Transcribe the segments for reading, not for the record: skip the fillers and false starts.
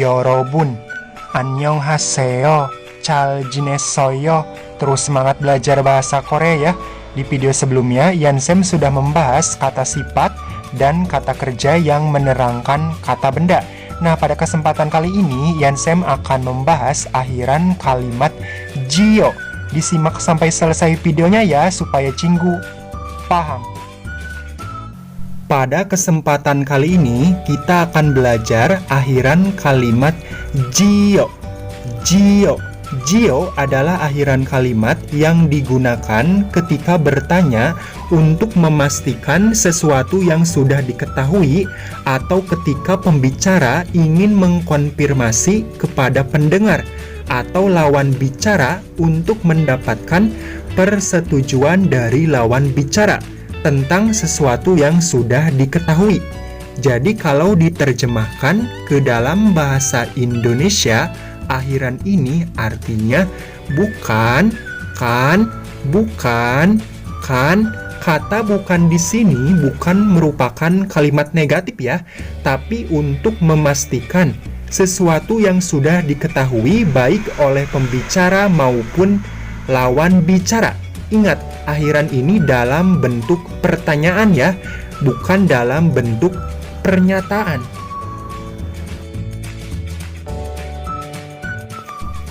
Yorobun, Annyeonghaseyo, Chal Jinesoyo. Terus semangat belajar bahasa Korea ya. Di video sebelumnya, Yansem sudah membahas kata sifat dan kata kerja yang menerangkan kata benda. Nah, pada kesempatan kali ini, Yansem akan membahas akhiran kalimat jio. Disimak sampai selesai videonya ya, supaya Cinggu paham. Pada kesempatan kali ini, kita akan belajar akhiran kalimat jio. Jio adalah akhiran kalimat yang digunakan ketika bertanya untuk memastikan sesuatu yang sudah diketahui atau ketika pembicara ingin mengkonfirmasi kepada pendengar atau lawan bicara untuk mendapatkan persetujuan dari lawan bicara tentang sesuatu yang sudah diketahui. Jadi kalau diterjemahkan ke dalam bahasa Indonesia, akhiran ini artinya bukan, kan, bukan, kan. Kata bukan di sini bukan merupakan kalimat negatif ya, tapi untuk memastikan sesuatu yang sudah diketahui baik oleh pembicara maupun lawan bicara. Ingat, akhiran ini dalam bentuk pertanyaan ya, bukan dalam bentuk pernyataan.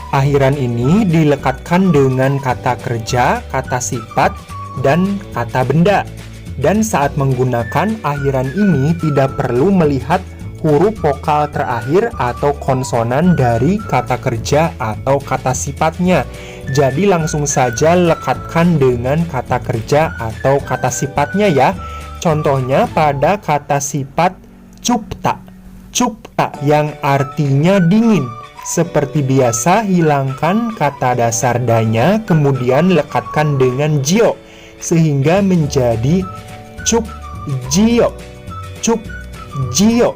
Akhiran ini dilekatkan dengan kata kerja, kata sifat, dan kata benda. Dan saat menggunakan akhiran ini tidak perlu melihat huruf vokal terakhir atau konsonan dari kata kerja atau kata sifatnya. Jadi langsung saja lekatkan dengan kata kerja atau kata sifatnya ya. Contohnya pada kata sifat cupta yang artinya dingin. Seperti biasa, hilangkan kata dasar danya, kemudian lekatkan dengan jio sehingga menjadi cup jio.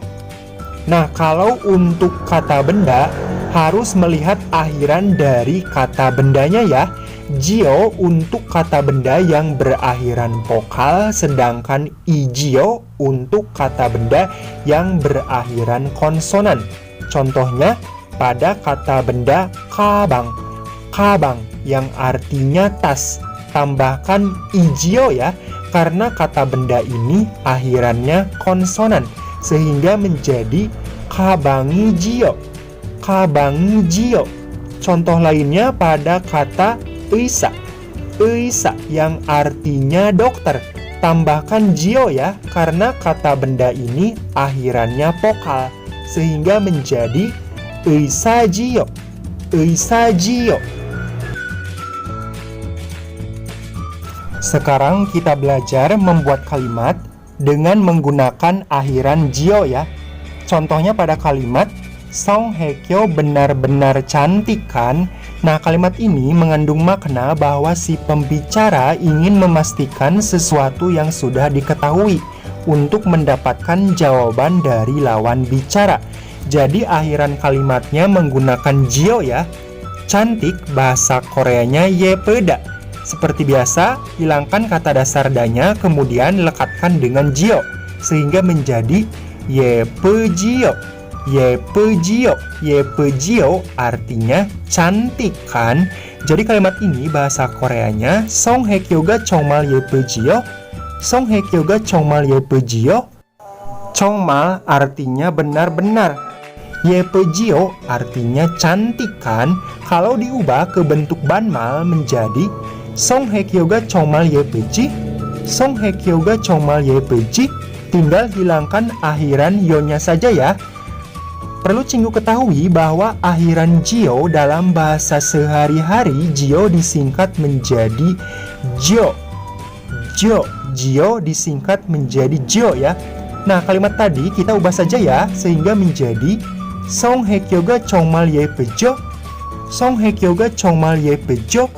Nah, kalau untuk kata benda harus melihat akhiran dari kata bendanya ya. Jio untuk kata benda yang berakhiran vokal, sedangkan ijio untuk kata benda yang berakhiran konsonan. Contohnya pada kata benda kabang yang artinya tas, tambahkan ijio ya, karena kata benda ini akhirannya konsonan sehingga menjadi kabangi jio. Contoh lainnya pada kata eisa yang artinya dokter, tambahkan jio ya, karena kata benda ini akhirannya vokal sehingga menjadi eisa jio. Sekarang kita belajar membuat kalimat dengan menggunakan akhiran jio ya. Contohnya pada kalimat Song Hye Kyo benar-benar cantik kan? Nah, kalimat ini mengandung makna bahwa si pembicara ingin memastikan sesuatu yang sudah diketahui untuk mendapatkan jawaban dari lawan bicara. Jadi akhiran kalimatnya menggunakan jio ya. Cantik bahasa Koreanya yepeda. Seperti biasa, hilangkan kata dasar danya, kemudian lekatkan dengan jio sehingga menjadi yepejio. Yepejio artinya cantik kan? Jadi kalimat ini bahasa Koreanya Song Hye Kyoga 정말 예쁘지요. Song Hye Kyoga 정말 예쁘지요. 정말 artinya benar-benar. Yepejio artinya cantik kan? Kalau diubah ke bentuk banmal menjadi Song Hye Kyoga 정말 예쁘지. Song Hye Kyoga 정말 예쁘지. Tinggal hilangkan akhiran yo-nya saja ya. Perlu Cinggu ketahui bahwa akhiran jio dalam bahasa sehari-hari jio disingkat menjadi jo. Jio disingkat menjadi jo ya. Nah, kalimat tadi kita ubah saja ya sehingga menjadi Song Hye Kyoga 정말 예쁘죠. Song Hye Kyoga 정말 예쁘죠.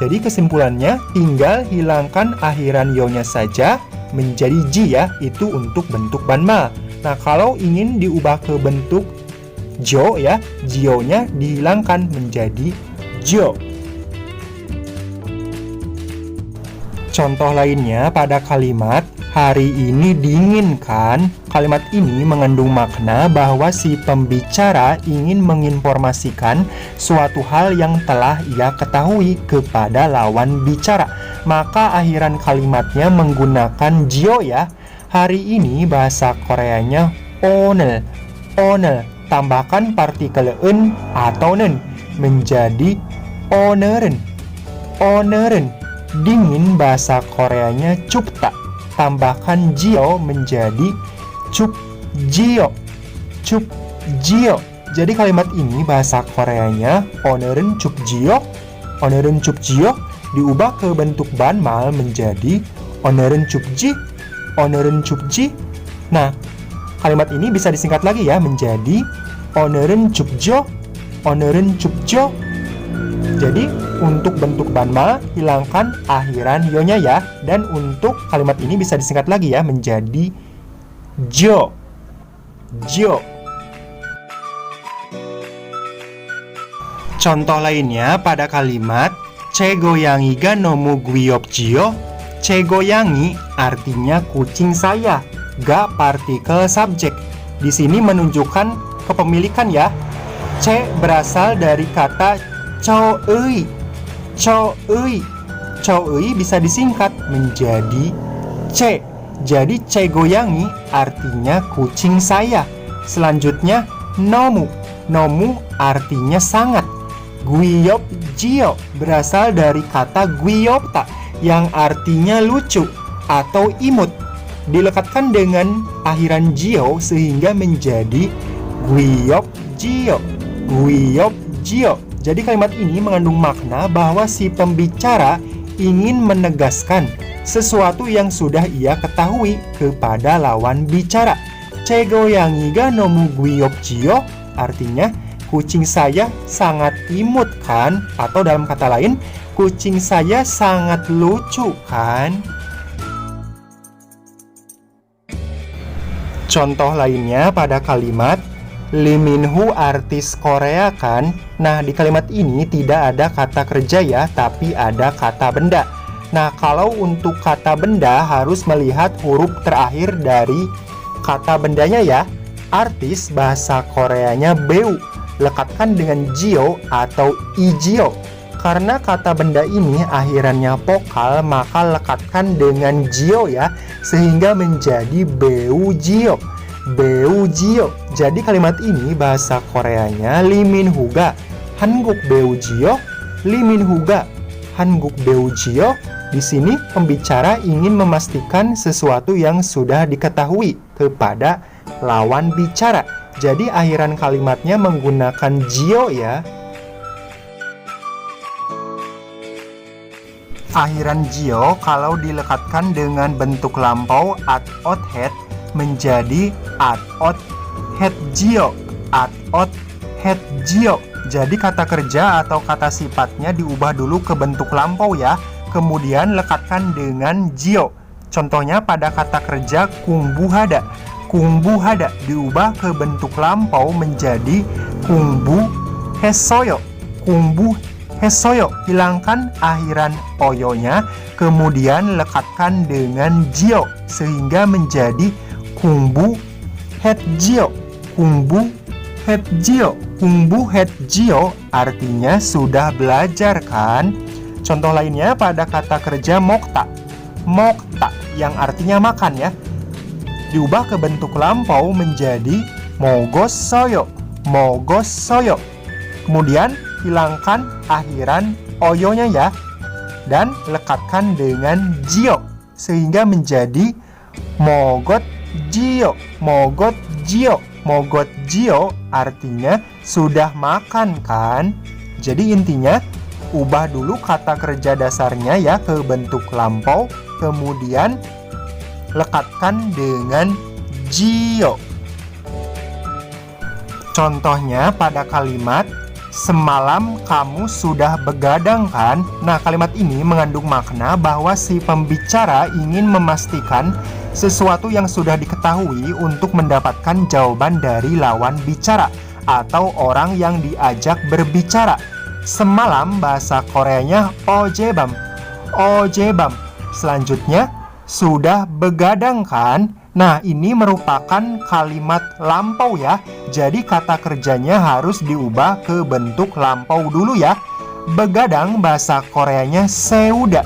Jadi kesimpulannya tinggal hilangkan akhiran yo-nya saja menjadi ji ya, itu untuk bentuk banmal. Nah, kalau ingin diubah ke bentuk jo ya, jio-nya dihilangkan menjadi jo. Contoh lainnya pada kalimat hari ini dingin kan? Kalimat ini mengandung makna bahwa si pembicara ingin menginformasikan suatu hal yang telah ia ketahui kepada lawan bicara. Maka akhiran kalimatnya menggunakan jio ya. Hari ini bahasa Koreanya oneul. Oneul tambahkan partikel en atau nen menjadi oneurun. Oneurun. Dingin bahasa Koreanya 춥다. Tambahkan jio menjadi 춥지요. 춥지요. Jadi kalimat ini bahasa Koreanya oneur은 춥지요. 오늘은 춥지요 diubah ke bentuk banmal menjadi 오늘은 춥지. 오늘은 춥지. Nah, kalimat ini bisa disingkat lagi ya menjadi 오늘은 춥죠. 오늘은 춥죠. Jadi untuk bentuk banmal hilangkan akhiran yo-nya ya, dan untuk kalimat ini bisa disingkat lagi ya menjadi jo. Jo. Contoh lainnya pada kalimat 제고양이가 너무 귀엽지요. 제고양이 artinya kucing saya, ga partikel subjek. Di sini menunjukkan kepemilikan ya. C berasal dari kata choeui. Choeui. Choeui bisa disingkat menjadi C. Jadi cegoyangi artinya kucing saya. Selanjutnya nomu. Nomu artinya sangat. Gwiyopjio berasal dari kata gwiyopta yang artinya lucu atau imut. Dilekatkan dengan akhiran jio sehingga menjadi gwiyopjio. Gwiyopjio. Jadi kalimat ini mengandung makna bahwa si pembicara ingin menegaskan sesuatu yang sudah ia ketahui kepada lawan bicara. 제고양이가 너무 귀엽지요? Artinya, kucing saya sangat imut kan? Atau dalam kata lain, kucing saya sangat lucu kan? Contoh lainnya pada kalimat Lee Min Ho artis Korea kan? Nah, di kalimat ini tidak ada kata kerja ya, tapi ada kata benda. Nah, kalau untuk kata benda harus melihat huruf terakhir dari kata bendanya ya. Artis bahasa Koreanya beu. Lekatkan dengan jio atau ijio. Karena kata benda ini akhirannya vokal, maka lekatkan dengan jio ya, sehingga menjadi beujio. Beujio. Jadi kalimat ini bahasa Koreanya Lee Min Ho-ga 한국 배우지요. Lee Min Ho-ga 한국 배우지요. Di sini pembicara ingin memastikan sesuatu yang sudah diketahui kepada lawan bicara. Jadi akhiran kalimatnya menggunakan jio ya. Akhiran jio kalau dilekatkan dengan bentuk lampau at-ot head menjadi at-ot head jio. At-ot head jio. Jadi kata kerja atau kata sifatnya diubah dulu ke bentuk lampau ya. Kemudian lekatkan dengan jio. Contohnya pada kata kerja kungbuhada. Kungbuhada diubah ke bentuk lampau menjadi kungbu hesoyo. Kungbu hesoyo. Hilangkan akhiran oyonya, kemudian lekatkan dengan jio sehingga menjadi kungbu hetjio. Kungbu hetjio. Kungbu hetjio artinya sudah belajar kan? Contoh lainnya pada kata kerja mokta. Mokta yang artinya makan ya. Diubah ke bentuk lampau menjadi mogossoyo. Mogossoyo. Kemudian hilangkan akhiran oyonya ya, dan lekatkan dengan jio sehingga menjadi mogot jio. Mogot jio. Mogot jio artinya sudah makan kan? Jadi intinya ubah dulu kata kerja dasarnya ya ke bentuk lampau, kemudian lekatkan dengan jio. Contohnya pada kalimat semalam kamu sudah begadang kan? Nah, kalimat ini mengandung makna bahwa si pembicara ingin memastikan sesuatu yang sudah diketahui untuk mendapatkan jawaban dari lawan bicara atau orang yang diajak berbicara. Semalam bahasa Koreanya ojebam. Ojebam. Selanjutnya, sudah begadang kan? Nah, ini merupakan kalimat lampau ya. Jadi kata kerjanya harus diubah ke bentuk lampau dulu ya. Begadang bahasa Koreanya seuda.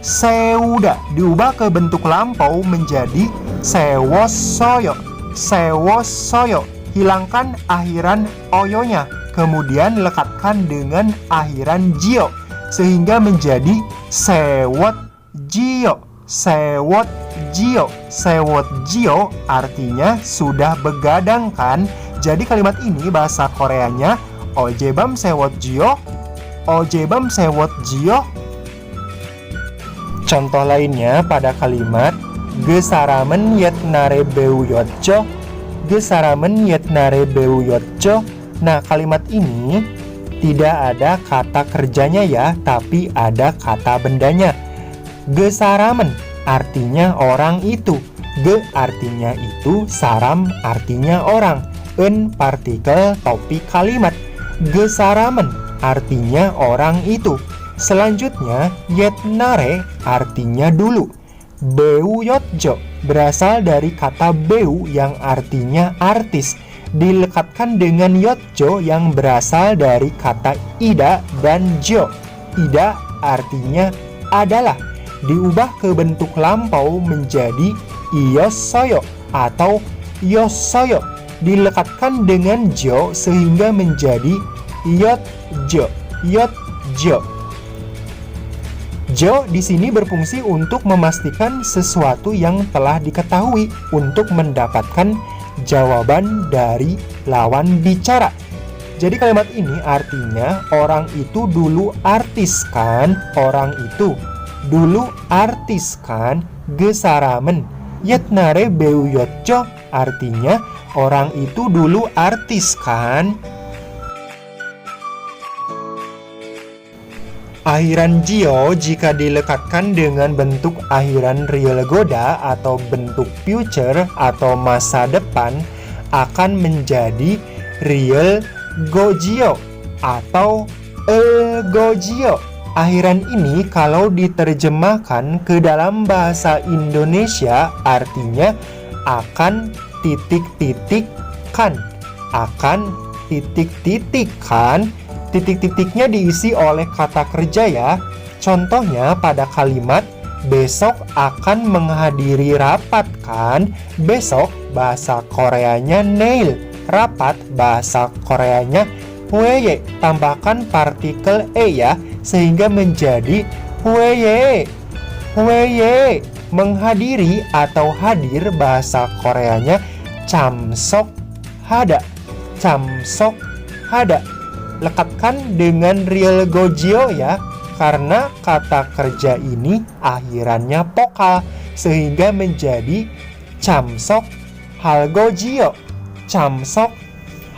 Seuda diubah ke bentuk lampau menjadi sewosoyo. Sewosoyo. Hilangkan akhiran oyonya, kemudian lekatkan dengan akhiran jio sehingga menjadi sewot jio. Sewot jio. Sewot jio artinya sudah begadang kan? Jadi kalimat ini bahasa Koreanya ojebam sewot jio. Ojebam sewot jio. Contoh lainnya pada kalimat gesaramen yetnare beuyotjo. Gesaramen yetnare beuyotjo. Nah, kalimat ini tidak ada kata kerjanya ya, tapi ada kata bendanya. Gesaramen artinya orang itu. Ge artinya itu, saram artinya orang. En partikel topik kalimat. Gesaramen artinya orang itu. Selanjutnya, yetnare artinya dulu. Beuyotjo berasal dari kata beu yang artinya artis, dilekatkan dengan yotjo yang berasal dari kata ida dan jo. Ida artinya adalah, diubah ke bentuk lampau menjadi iyosoyo atau yosoyo, dilekatkan dengan jo sehingga menjadi yotjo. Yotjo. Jo di sini berfungsi untuk memastikan sesuatu yang telah diketahui untuk mendapatkan jawaban dari lawan bicara. Jadi kalimat ini artinya orang itu dulu artis kan? Orang itu dulu artis kan? Gesaramen yetnare beuyotjo artinya orang itu dulu artis kan? Akhiran jio jika dilekatkan dengan bentuk akhiran real goda atau bentuk future atau masa depan akan menjadi real gojio atau gojio. Akhiran ini kalau diterjemahkan ke dalam bahasa Indonesia artinya akan titik-titik kan. Akan titik-titik kan. Titik-titiknya diisi oleh kata kerja ya. Contohnya pada kalimat besok akan menghadiri rapat kan? Besok bahasa Koreanya neil. Rapat bahasa Koreanya hweye. Tambahkan partikel e ya sehingga menjadi hweye. Hweye. Menghadiri atau hadir bahasa Koreanya chamsok hada. Chamsok hada. Lekatkan dengan real gojio ya, karena kata kerja ini akhirannya vokal sehingga menjadi chamsok halgojio. Chamsok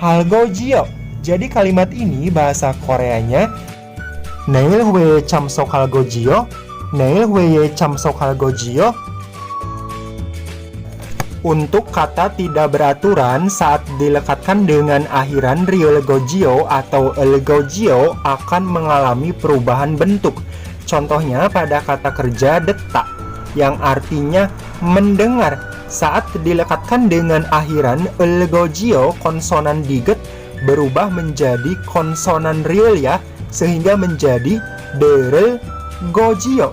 halgojio. Jadi kalimat ini bahasa Koreanya neil hweye chamsok halgojio. Neil hweye chamsok halgojio. Untuk kata tidak beraturan saat dilekatkan dengan akhiran real gojio atau elgojio akan mengalami perubahan bentuk. Contohnya pada kata kerja detak yang artinya mendengar. Saat dilekatkan dengan akhiran elgojio, konsonan diget berubah menjadi konsonan real ya, sehingga menjadi derel gojio.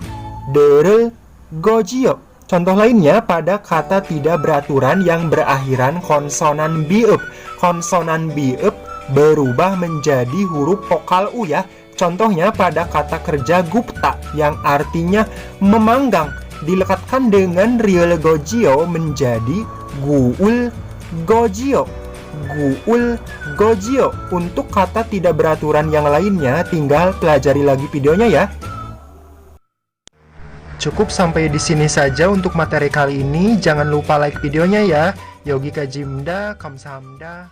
Derel gojio. Contoh lainnya pada kata tidak beraturan yang berakhiran konsonan bieup. Konsonan bieup berubah menjadi huruf vokal u ya. Contohnya pada kata kerja gupta yang artinya memanggang. Dilekatkan dengan real gojio menjadi guul gojio. Guul gojio. Untuk kata tidak beraturan yang lainnya tinggal pelajari lagi videonya ya. Cukup sampai di sini saja untuk materi kali ini. Jangan lupa like videonya ya. Yogi Kajimda, Kamsahamnida.